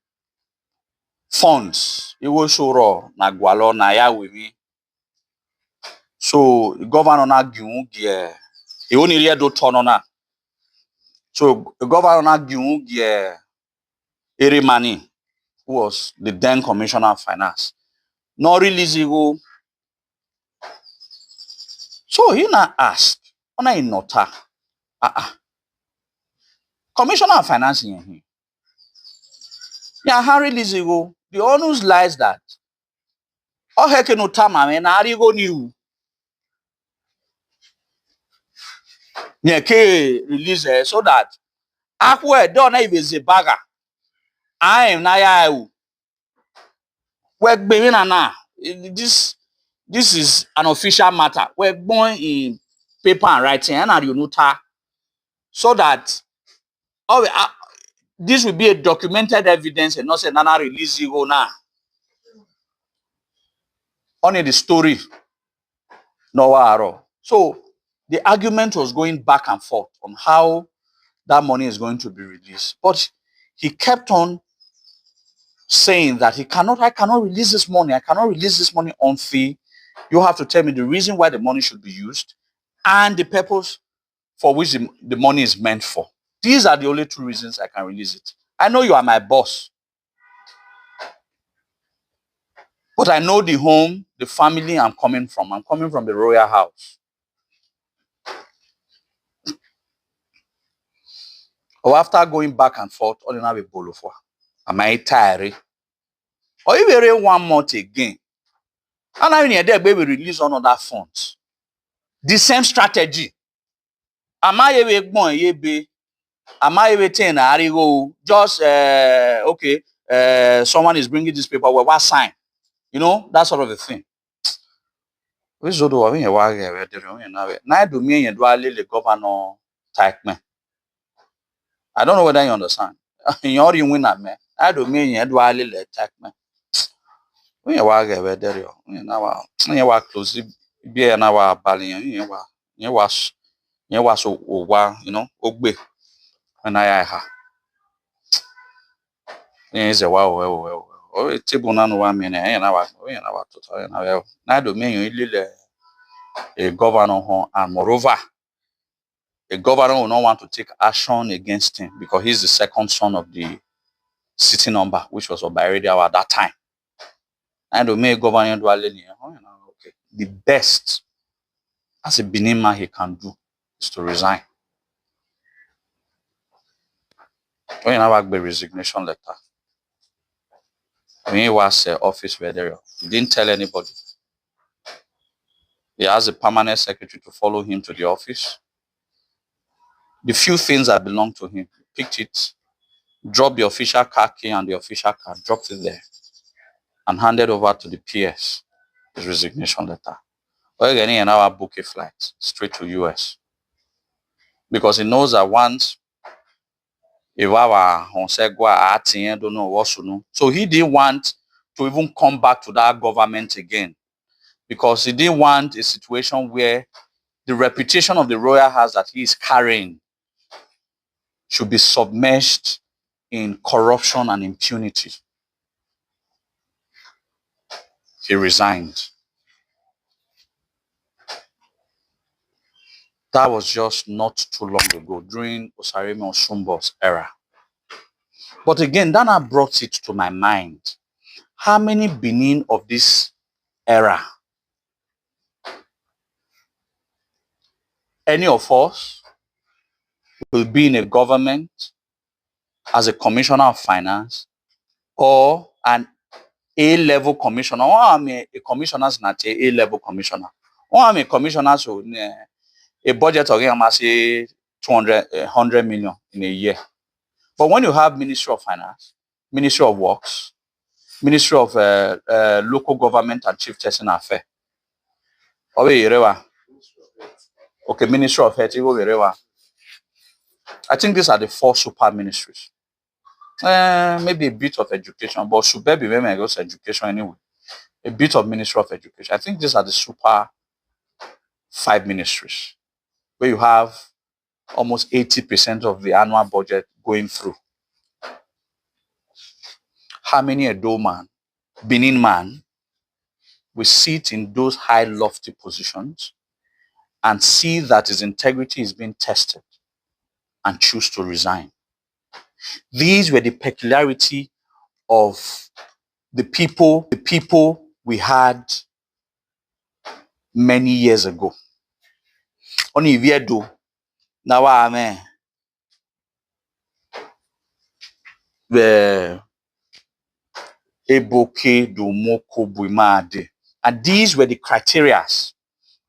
funds. He was sure Nagwalo Naya with me. So the governor na he only read do turn on. So the governor na Erimani, who was the then commissioner of finance, not release go. So he now asked, "Ona in nota, commissioner of finance in here. Yeah, how release go? The onus lies that oh heck no time na go new. Yeah, release so that akwe don't even a bagger. I am na ya this is an official matter. We're born in paper and writing and you nota, so that this will be a documented evidence and not say nana release you go now. Only the story no. So the argument was going back and forth on how that money is going to be released. But he kept on saying that I cannot release this money. I cannot release this money on fee. You have to tell me the reason why the money should be used and the purpose for which the money is meant for. These are the only two reasons I can release it. I know you are my boss, but I know the home, the family I'm coming from. I'm coming from the royal house. Or after going back and forth, all in have a bolo for. Am I tired? Or if you one month again, and I mean, there baby release another funds. The same strategy. Am I a bon ye am I waiting? Just okay. Someone is bringing this paper. Well, what sign? You know, that sort of a thing. Which do I mean? Now do me and do I the governor type man? I don't know whether you understand. You're in winner man. I do me and do I the type man? We are there. You know, you are close. Be an hour balling. You was so you know, obey. And I ha. Is a wow. Oh, it's table no 1 minute. And I to now do mean a governor and moreover, a governor will not want to take action against him because he's the second son of the city number, which was Obaredia at that time. And to make governor do okay. The best as a Benin man he can do is to resign. When you have a resignation letter, when he was office there, he didn't tell anybody. He has a permanent secretary to follow him to the office. The few things that belong to him, he picked it, dropped the official car key and the official card, dropped it there, and handed over to the PS his resignation letter. Well, again, he now book a flight straight to US because he knows that once if our don't know what to know, so he didn't want to even come back to that government again because he didn't want a situation where the reputation of the royal house that he is carrying should be submerged in corruption and impunity. He resigned. That was just not too long ago during Osareme Osumbo's era. But again, that now brought it to my mind. How many Benin of this era, any of us will be in a government as a commissioner of finance or an A-level commissioner, or I'm a commissioner's not a A-level commissioner, or I'm a commissioner so a budget of say 100 million in a year. But when you have Ministry of Finance, Ministry of Works, Ministry of Local Government and Chief Testing Affairs, okay, Ministry of Health, I think these are the 4 super ministries. Maybe a bit of education, but should be very much education anyway. A bit of Ministry of Education. I think these are the super 5 ministries where you have almost 80% of the annual budget going through. How many Edo man, Benin man, will sit in those high lofty positions and see that his integrity is being tested and choose to resign? These were the peculiarity of the people we had many years ago. Only if you do now, the Eboke Dumoko Buimade. And these were the criteria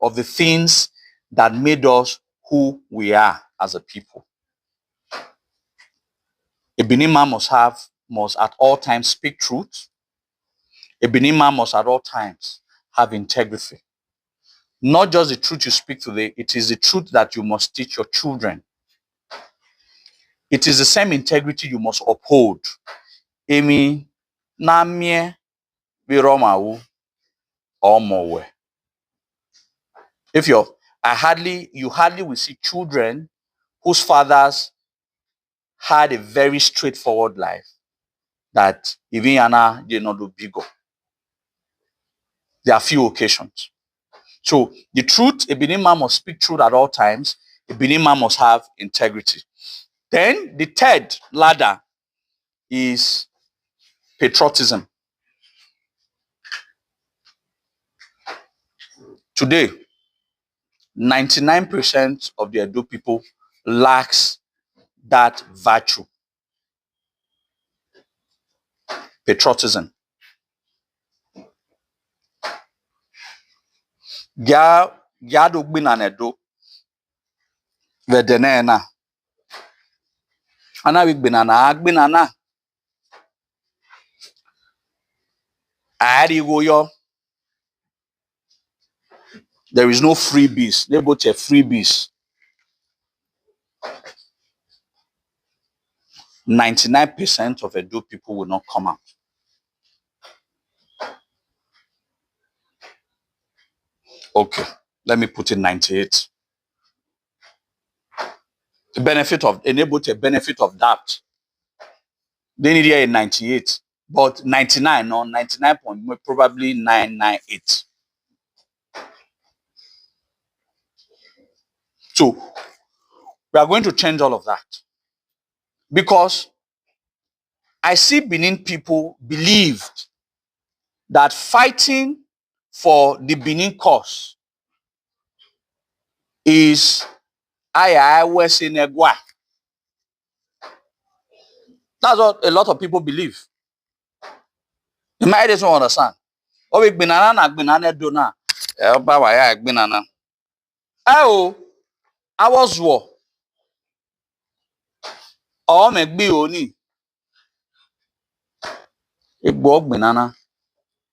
of the things that made us who we are as a people. A Benin man must at all times speak truth. A Benin man must at all times have integrity. Not just the truth you speak today, it is the truth that you must teach your children. It is the same integrity you must uphold. Emi namie biromawu or more. If you hardly will see children whose fathers had a very straightforward life that even Yana did not do bigger. There are few occasions. So the truth, a Benin man must speak truth at all times. A Benin man must have integrity. Then the third ladder is patriotism. Today, 99% of the Edo people lacks that virtue. Patriotism. Gya do gbina na Edo. Vedene na. Ana wigbina na agbina na. Ari yo. There is no freebies. They both have freebies. 99% of Edo people will not come out. Okay, let me put it 98. The benefit of that They need here in 98, but 99 or 99 point probably 998. So we are going to change all of that because I see Benin people believed that fighting for the Benin cause is I was in Egwa. That's what a lot of people believe. You might just want to understand. Oh, we banana do na. Banana. Oh, I was war. Oh, me be oni. Banana.